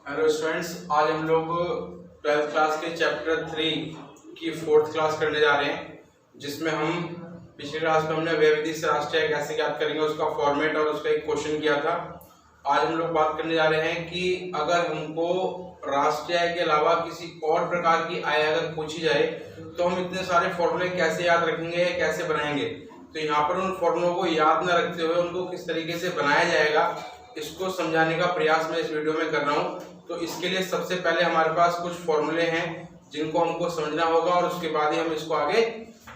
Hello students, आज हम लोग 12th क्लास के चैप्टर 3 की 4th क्लास करने जा रहे हैं, जिसमें हम पिछली क्लास में हमने व्यवधि से राष्ट्रीय कैसे ज्ञात करेंगे उसका फॉर्मेट और उसका एक क्वेश्चन किया था। आज हम लोग बात करने जा रहे हैं कि अगर हमको राष्ट्रीय आय के अलावा किसी और प्रकार की आय अगर पूछी जाए तो हम इतने सारे फॉर्मूले कैसे याद रखेंगे, कैसे बनाएंगे। तो यहाँ पर उन फॉर्मूलों को याद न रखते हुए उनको किस तरीके से बनाया जाएगा, इसको समझाने का प्रयास मैं इस वीडियो में कर रहा हूँ। तो इसके लिए सबसे पहले हमारे पास कुछ फॉर्मूले हैं जिनको हमको समझना होगा और उसके बाद ही हम इसको आगे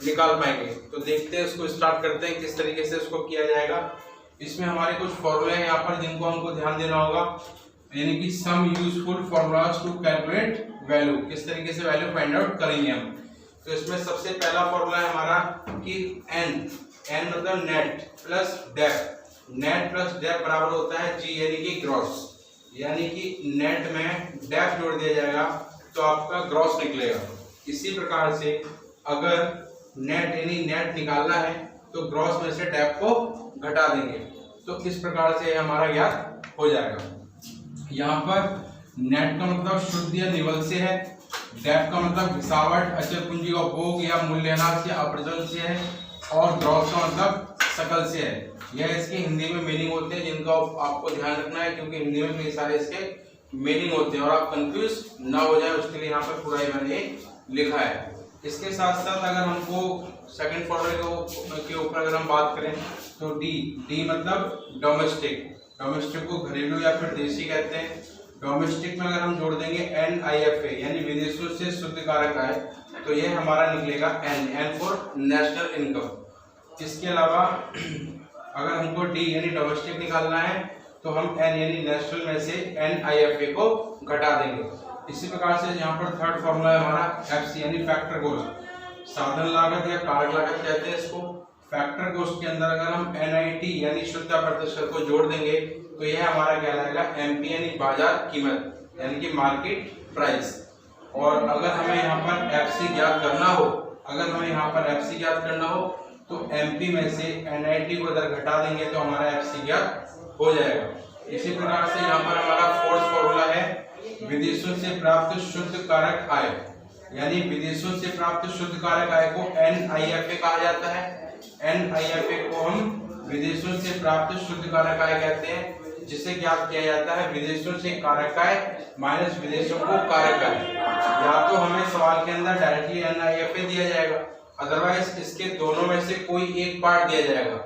निकाल पाएंगे। तो देखते हैं, इसको स्टार्ट करते हैं किस तरीके से इसको किया जाएगा। इसमें हमारे कुछ फॉर्मूले हैं यहाँ पर जिनको हमको ध्यान देना होगा, यानी कि some useful formulas to calculate value, किस तरीके से वैल्यू फाइंड आउट करेंगे हम। तो इसमें सबसे पहला फॉर्मूला है हमारा कि एन मतलब net plus depth. Net plus depth बराबर होता है जी यानी कि ग्रॉस, यानी कि नेट में डेप्थ जोड़ दिया जाएगा तो आपका ग्रॉस निकलेगा। इसी प्रकार से अगर नेट यानी नेट निकालना है तो ग्रॉस में से डेप्थ को घटा देंगे, तो इस प्रकार से हमारा ज्ञात हो जाएगा। यहाँ पर नेट का मतलब शुद्ध या निवल से है, डेप्थ का मतलब घिसावट, अचल पूंजी का उपभोग या मूल्यह्रास या अपरजन से है, और ग्रॉस का मतलब सकल से है। यह इसके हिंदी में मीनिंग होते हैं जिनका आपको ध्यान रखना है, क्योंकि हिंदी में कई सारे इसके मीनिंग होते हैं और आप कंफ्यूज ना हो जाए उसके लिए यहाँ पर पूरा ही मैंने लिखा है। इसके साथ साथ अगर हमको सेकंड फॉर्मूले के ऊपर अगर हम बात करें तो डी मतलब डोमेस्टिक को घरेलू या फिर देशी कहते हैं। डोमेस्टिक में अगर हम जोड़ देंगे NIFA यानी विदेशों से शुद्ध कारक आय, तो ये हमारा निकलेगा N फॉर नेशनल इनकम। इसके अलावा अगर हमको डी यानी डोमेस्टिक निकालना है तो हम N यानी नेशनल में से NIFA को घटा देंगे। इसी प्रकार से यहाँ पर थर्ड फॉर्मूला है हमारा FC यानी फैक्टर कॉस्ट, साधन लागत या कारक लागत कहते हैं इसको। फैक्टर कॉस्ट के अंदर अगर हम NIT यानी शुद्ध प्रतिशत को जोड़ देंगे तो यह हमारा कहलाएगा MP यानी बाजार कीमत यानी कि मार्केट प्राइस। और अगर हमें यहाँ पर FC ज्ञात करना हो तो MP में से NIT को अगर घटा देंगे तो हमारा FC ज्ञात हो जाएगा। इसी प्रकार से यहाँ पर हमारा फोर्थ फॉर्मूला है विदेशों से प्राप्त शुद्ध कारक आय, यानी विदेशों से प्राप्त शुद्ध कारक आय को NIFA कहा जाता है। NIFA को हम विदेशों से प्राप्त शुद्ध कारक आय कहते हैं, जिसे ज्ञात किया जाता है विदेशों से कारक आय माइनस विदेशों को कारक आय। या तो हमें सवाल के अंदर डायरेक्टली NIFA दिया जाएगा, अदरवाइज इसके दोनों में से कोई एक पार्ट दिया जाएगा।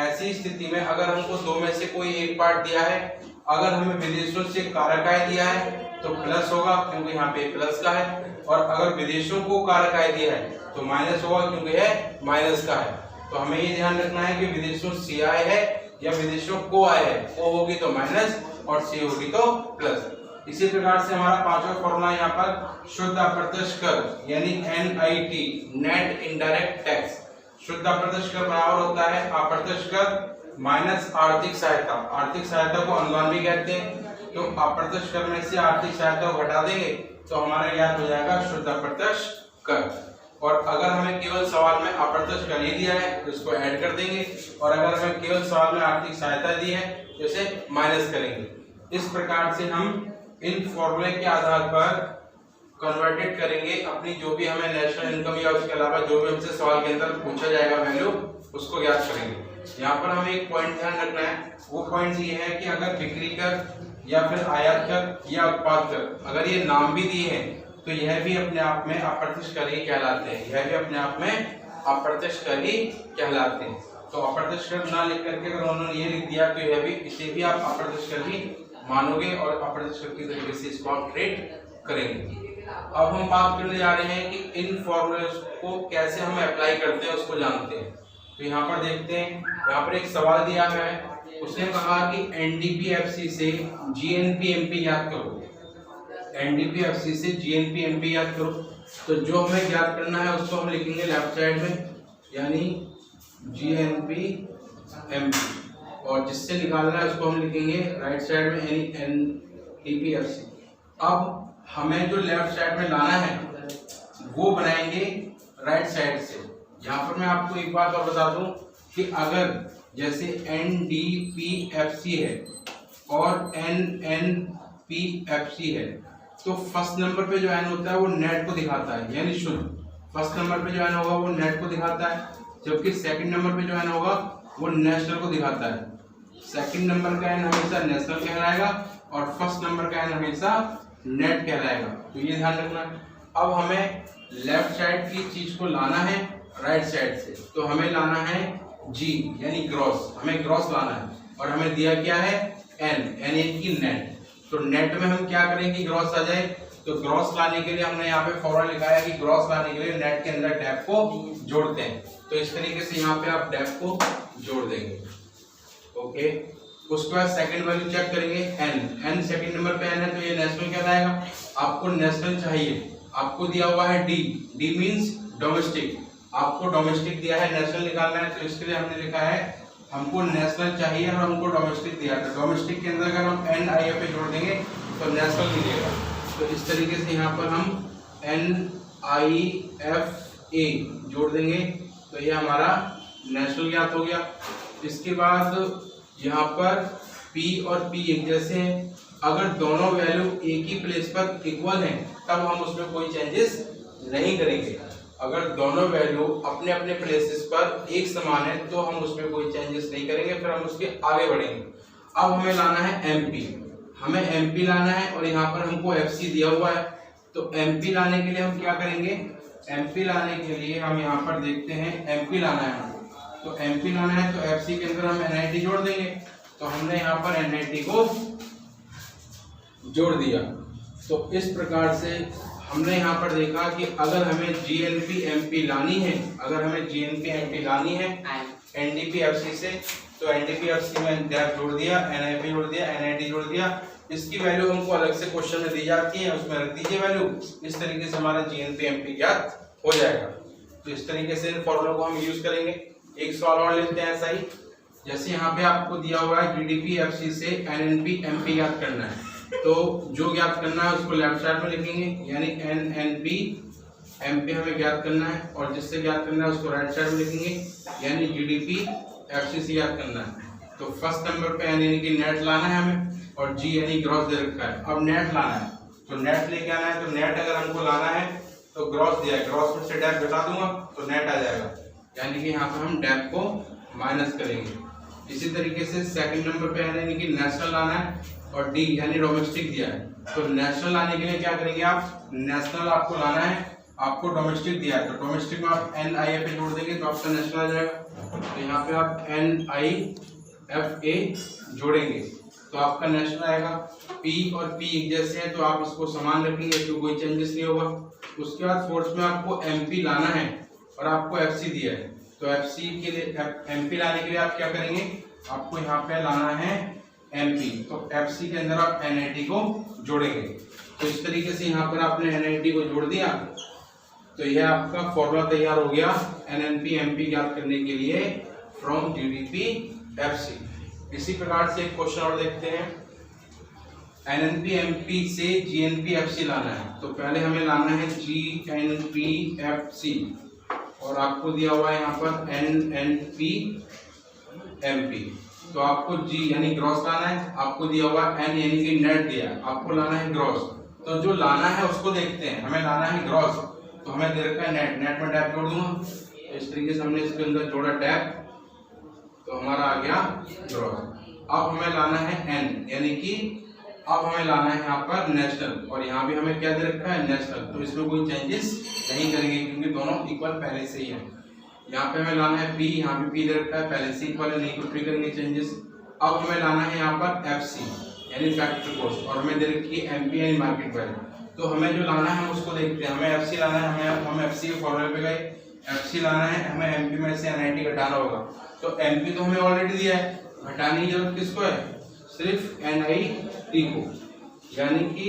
ऐसी स्थिति में अगर हमको दो में से कोई एक पार्ट दिया है, अगर हमें विदेशों से कारक आय दिया है तो प्लस होगा क्योंकि यहाँ पे प्लस का है, और अगर विदेशों को कारक आय दिया है तो माइनस होगा क्योंकि यह माइनस का है। तो हमें ये ध्यान रखना है कि विदेशों से आय है या विदेशों को आय है, को होगी तो माइनस और सी होगी तो प्लस। इसी प्रकार से हमारा पांचवा फॉर्मूला यहाँ पर शुद्ध अप्रत्यक्ष कर यानी NIT नेट इनडायरेक्ट टैक्स। शुद्ध अप्रत्यक्ष कर बराबर होता है अप्रत्यक्ष कर माइनस आर्थिक सहायता। आर्थिक सहायता को अनुदान भी कहते हैं, तो अप्रत्यक्ष कर में से आर्थिक सहायता को घटा देंगे तो हमारा ज्ञात हो जाएगा शुद्ध अप्रत्यक्ष कर। और अगर हमें केवल सवाल में अप्रत्यक्ष कर ही दिया है तो इसको ऐड कर देंगे, और अगर हमें केवल सवाल में आर्थिक सहायता दी है तो इसे माइनस करेंगे। इस प्रकार से हम इन फॉर्मूले के आधार पर कन्वर्टेड करेंगे अपनी जो भी हमें नेशनल इनकम या उसके अलावा जो भी हमसे सवाल के अंदर पूछा जाएगा वैल्यू, उसको ज्ञात करेंगे। यहाँ पर हमें एक पॉइंट ध्यान रखना है, वो पॉइंट ये है कि अगर बिक्री कर या फिर आयात कर या उत्पाद कर अगर ये नाम भी दिए हैं तो यह भी अपने आप में अप्रत्यक्ष कर ही कहलाते हैं। यह भी अपने आप में अप्रत्यक्ष कर ही कहलाते हैं। तो अप्रत्यक्ष कर ना लिख करके अगर उन्होंने ये लिख दिया तो यह भी, इसे भी आप अप्रत्यक्ष कर ही मानोगे और अप्रत्यक्ष कर की तरीके से इसको आप ट्रीट करेंगे। अब हम बात करने जा रहे हैं कि इन फॉर्मूले को कैसे हम अप्लाई करते हैं उसको जानते हैं। तो यहाँ पर देखते हैं, यहाँ पर एक सवाल दिया है, उसने कहा कि NDPFC से GNPMP याद करो। NDPFC से GNPMP याद करो, तो जो हमें ज्ञात करना है उसको हम लिखेंगे लेफ्ट साइड में यानी GNPMP, और जिससे निकालना है उसको हम लिखेंगे राइट साइड में यानी NDPFC। अब हमें जो लेफ्ट साइड में लाना है वो बनाएंगे राइट साइड से। यहाँ पर मैं आपको एक बात और बता दूं कि अगर जैसे NDPFC है और NNP PFC है, तो फर्स्ट नंबर पे जो एन होता है वो नेट को दिखाता है, यानी शुद्ध। फर्स्ट नंबर पे जो एन होगा वो नेट को दिखाता है, जबकि सेकंड नंबर पे जो एन होगा वो नेशनल को दिखाता है। सेकंड नंबर का एन हमेशा नेशनल कहलाएगा और फर्स्ट नंबर का एन हमेशा नेट कहलाएगा, तो ये ध्यान रखना है। अब हमें लेफ्ट साइड की चीज को लाना है राइट साइड से, तो हमें लाना है जी यानी ग्रॉस, हमें ग्रॉस लाना है और हमें दिया क्या है एन, यानी कि नेट। तो नेट में हम क्या करेंगे, ग्रॉस आ जाए, तो ग्रॉस लाने के लिए हमने यहाँ पे फॉर्मूला लिखा है कि ग्रॉस लाने के लिए नेट के अंदर डेप को जोड़ते हैं, तो इस तरीके से यहाँ पे आप डेप को जोड़ देंगे। ओके, उसके बाद सेकंड वैल्यू चेक करेंगे एन सेकंड नंबर पे एन है, तो ये नेशनल कहलाएगा। आपको नेशनल चाहिए, आपको दिया हुआ है डी मींस डोमेस्टिक, आपको डोमेस्टिक दिया है, नेशनल निकालना है, तो इसके लिए हमने लिखा है हमको नेशनल चाहिए और हमको डोमेस्टिक दिया है। तो डोमेस्टिक के अंदर अगर हम NIFA जोड़ देंगे तो नेशनल मिलेगा, तो इस तरीके से यहाँ पर हम NIFA जोड़ देंगे, तो ये हमारा नेशनल ज्ञात हो गया। इसके बाद यहाँ पर P और P एक जैसे हैं, अगर दोनों वैल्यू एक ही प्लेस पर इक्वल हैं तब हम उसमें कोई चेंजेस नहीं करेंगे। अगर दोनों वैल्यू अपने अपने प्लेसेस पर एक समान है तो हम उसमें कोई चेंजेस नहीं करेंगे, फिर हम उसके आगे बढ़ेंगे। अब हमें लाना है MP, हमें MP लाना है और यहाँ पर हमको FC दिया हुआ है, तो MP लाने के लिए हम क्या करेंगे, MP लाने के लिए हम यहाँ पर देखते हैं MP लाना है, तो MP लाना है तो FC के अंदर हम NIT जोड़ देंगे, तो हमने यहाँ पर NIT को जोड़ दिया। तो इस प्रकार से हमने यहाँ पर देखा कि अगर हमें GNP MP लानी है, अगर हमें GNP MP लानी है NDP FC से, तो NDP FC में डेप जोड़ दिया, NIP जोड़ दिया, NIT जोड़ दिया। इसकी वैल्यू हमको अलग से क्वेश्चन में दी जाती है, उसमें रख दीजिए वैल्यू, इस तरीके से हमारा GNP MP ज्ञात हो जाएगा। तो इस तरीके से इन फॉर्मूलों को हम यूज करेंगे। एक सवाल और लेते हैं ऐसा ही, जैसे यहाँ पे आपको दिया हुआ है GDP FC से NNP MP ज्ञात करना है, तो जो ज्ञात करना है उसको लेफ्ट साइड में लिखेंगे, यानी NNP MP हमें ज्ञात करना है, और जिससे ज्ञात करना है उसको राइट साइड में लिखेंगे, यानी GDP FC से ज्ञात करना है। तो फर्स्ट नंबर पे N यानी कि नेट लाना है हमें, और G यानी ग्रॉस दे रखा है। अब नेट लाना है, तो नेट लेके आना है, तो नेट अगर हमको लाना है तो ग्रॉस दिया है, ग्रॉस में से डेप घटा दूंगा तो नेट आ जाएगा, यानी कि यहाँ पर हम डेप को माइनस करेंगे। इसी तरीके से सेकंड नंबर पे यानी कि नेशनल लाना है और D यानी डोमेस्टिक दिया है, तो नेशनल लाने के लिए क्या करेंगे आप, नेशनल आपको लाना है, आपको डोमेस्टिक दिया है, तो डोमेस्टिक में आप NIFA जोड़ देंगे तो आपका नेशनल आ जाएगा। तो यहाँ पे आप NIFA जोड़ेंगे तो आपका नेशनल आएगा। P और P एक जैसे हैं तो आप इसको समान रखेंगे, तो कोई चेंजेस नहीं होगा। उसके बाद फोर्थ में आपको MP लाना है और आपको FC दिया है, तो FC के लिए MP लाने के लिए आप क्या करेंगे, आपको यहाँ पे लाना है MP, तो FC के अंदर आप NIT को जोड़ेंगे। तो इस तरीके से यहाँ पर आपने NIT को जोड़ दिया, तो यह आपका फॉर्मूला तैयार हो गया NNP MP ज्ञात करने के लिए फ्रॉम GDP FC। इसी प्रकार से एक क्वेश्चन और देखते हैं, NNP MP से GNP FC लाना है, तो पहले हमें लाना है GNP FC और आपको दिया हुआ है यहाँ पर NNP MP, तो आपको G यानी ग्रॉस लाना है, आपको दिया हुआ N यानी कि नेट दिया है, आपको लाना है ग्रॉस। तो जो लाना है उसको देखते हैं, हमें लाना है ग्रॉस, तो हमें दे रखा है नेट, नेट में डेप जोड़ दूंगा, तो इस तरीके से हमने इसके अंदर जोड़ा डेप, तो हमारा आ गया ग्रॉस। अब हमें लाना है N यानी कि अब हमें लाना है यहाँ पर नेशनल, और यहाँ भी हमें क्या दे रखा है नेशनल, तो इसमें कोई चेंजेस नहीं करेंगे क्योंकि दोनों इक्वल पहले से ही है। यहाँ पे हमें लाना है P, यहाँ भी P दे रखा है पहले से इक्वल है, नहीं कुछ भी करेंगे चेंजेस। अब हमें लाना है यहाँ पर FC यानी फैक्ट्री कॉस्ट, और हमें दे रखी है MP यानी मार्केट वैल्यू, तो हमें जो लाना है उसको देखते हैं। हमें FC लाना है, हम FC के फॉर्मूले पे गए, FC लाना है, हमें MP में से NIT घटाना होगा, तो MP तो हमें ऑलरेडी दिया है, घटाने की जरूरत किसको है, सिर्फ NIT को, यानी कि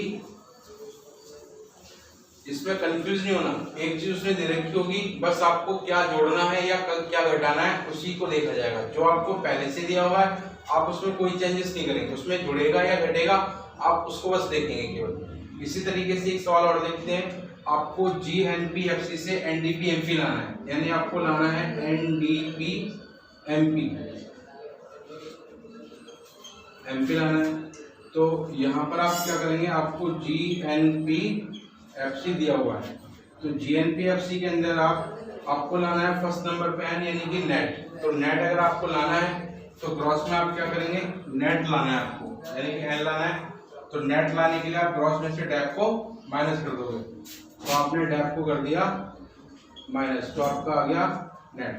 इसमें कंफ्यूज नहीं होना, एक चीज उसने दे रखी होगी, बस आपको क्या जोड़ना है या क्या घटाना है उसी को देखा जाएगा। जो आपको पहले से दिया हुआ है आप उसमें कोई चेंजेस नहीं करेंगे, उसमें जुड़ेगा या घटेगा आप उसको बस देखेंगे केवल। इसी तरीके से एक सवाल और देखते हैं, आपको GNP FC से NDP MP लाना है, यानी आपको लाना है NDP MP लाना है, तो यहाँ पर आप क्या करेंगे, आपको GNPFC दिया हुआ है, तो GNPFC के अंदर आपको लाना है फर्स्ट नंबर पे n यानी कि नेट। तो नेट अगर आपको लाना है तो ग्रॉस में आप क्या करेंगे, नेट लाना है आपको, यानी कि n लाना है। तो नेट लाने के लिए आप ग्रॉस में से डेप को माइनस कर दोगे, तो आपने डेप को कर दिया माइनस, तो आपका आ गया नेट।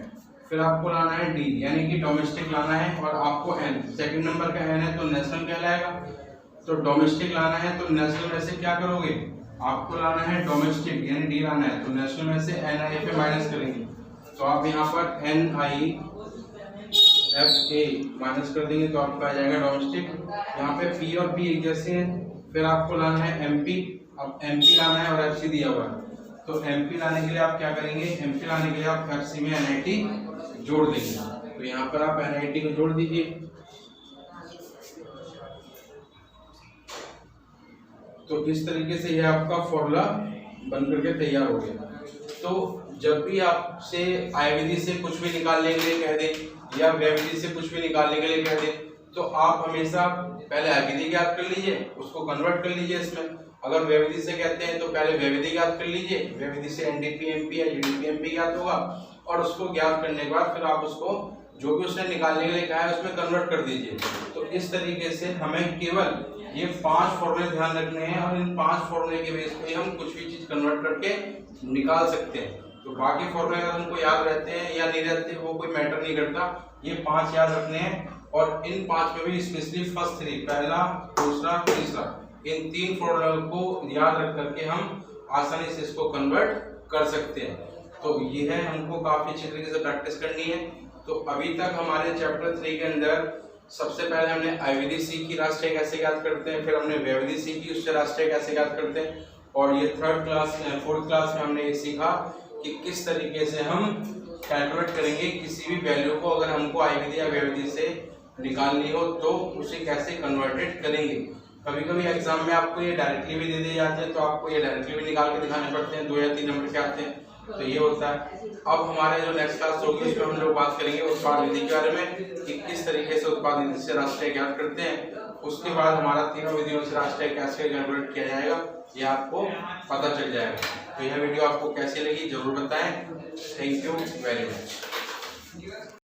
फिर आपको लाना है D यानी कि डोमेस्टिक लाना है, और आपको n सेकंड नंबर का n है तो नेशनल कहलाएगा। तो डोमेस्टिक लाना है तो नेशनल में से क्या करोगे, आपको लाना है डोमेस्टिक यानी D लाना है, तो नेशनल में से NI पे माइनस करेंगे। तो आप यहाँ पर NIFA माइनस कर देंगे तो आपका आ जाएगा डोमेस्टिक। यहाँ पे P और P एक जैसे हैं। फिर आपको लाना है MP, अब MP लाना है और FC दिया हुआ है, तो MP लाने के लिए आप क्या करेंगे, MP लाने के लिए आप FC में NIT जोड़ देंगे। तो यहाँ पर आप NIT को जोड़ दीजिए। तो इस तरीके से यह आपका फॉर्मूला बन करके तैयार हो गया। तो जब भी आपसे आय से कुछ भी निकालने के लिए कह दे या व्यय विधि से कुछ भी निकालने के लिए कह दे, तो आप हमेशा पहले आय विधि ज्ञात कर लीजिए, उसको कन्वर्ट कर लीजिए इसमें। अगर व्यय विधि से कहते हैं तो पहले व्यय विधि ज्ञात कर लीजिए, व्यय विधि से NDP-MP या GDP-MP ज्ञात होगा, और उसको ज्ञात करने के बाद फिर आप उसको जो भी उसने निकालने के लिए कहा है उसमें कन्वर्ट कर दीजिए। तो इस तरीके से हमें केवल ये 5 फॉर्मूले ध्यान रखने हैं, और इन 5 फॉर्मूले के बेस पे हम कुछ भी चीज कन्वर्ट करके निकाल सकते हैं। तो बाकी फॉर्मूले अगर हमको याद रहते हैं या नहीं रहते वो कोई मैटर नहीं करता, ये 5 याद रखने हैं। और इन 5 में भी स्पेशली फर्स्ट 3, पहला, दूसरा, तीसरा, इन 3 फॉर्मूले को याद रख करके हम आसानी से इसको कन्वर्ट कर सकते हैं। तो ये है, हमको काफी अच्छी तरीके से प्रैक्टिस करनी है। तो अभी तक हमारे चैप्टर 3 के अंदर सबसे पहले हमने आय विधि सीखी, राष्ट्रीय कैसे ज्ञात करते हैं, फिर हमने व्यय विधि सीखी, उससे राष्ट्रीय कैसे ज्ञात करते हैं, और ये फोर्थ क्लास में हमने ये सीखा कि किस तरीके से हम कैलकुलेट करेंगे किसी भी वैल्यू को, अगर हमको आय विधि या व्यय विधि से निकालनी हो तो उसे कैसे कन्वर्टेड करेंगे। कभी कभी एग्जाम में आपको ये डायरेक्टली भी दे दिए जाते हैं, तो आपको ये डायरेक्टली भी निकाल के दिखाने पड़ते हैं, 2 या 3 नंबर के आते हैं, तो ये होता है। अब हमारे जो नेक्स्ट क्लास होगी उसमें हम लोग बात करेंगे उत्पाद विधि के बारे में कि किस तरीके से उत्पाद विधि से राष्ट्रीय ज्ञात करते हैं। उसके बाद हमारा तीनों विधियों से राष्ट्रीय कैसे कैलकुलेट किया जाएगा ये आपको पता चल जाएगा। तो यह वीडियो आपको कैसी लगी जरूर बताएं। Thank you very much.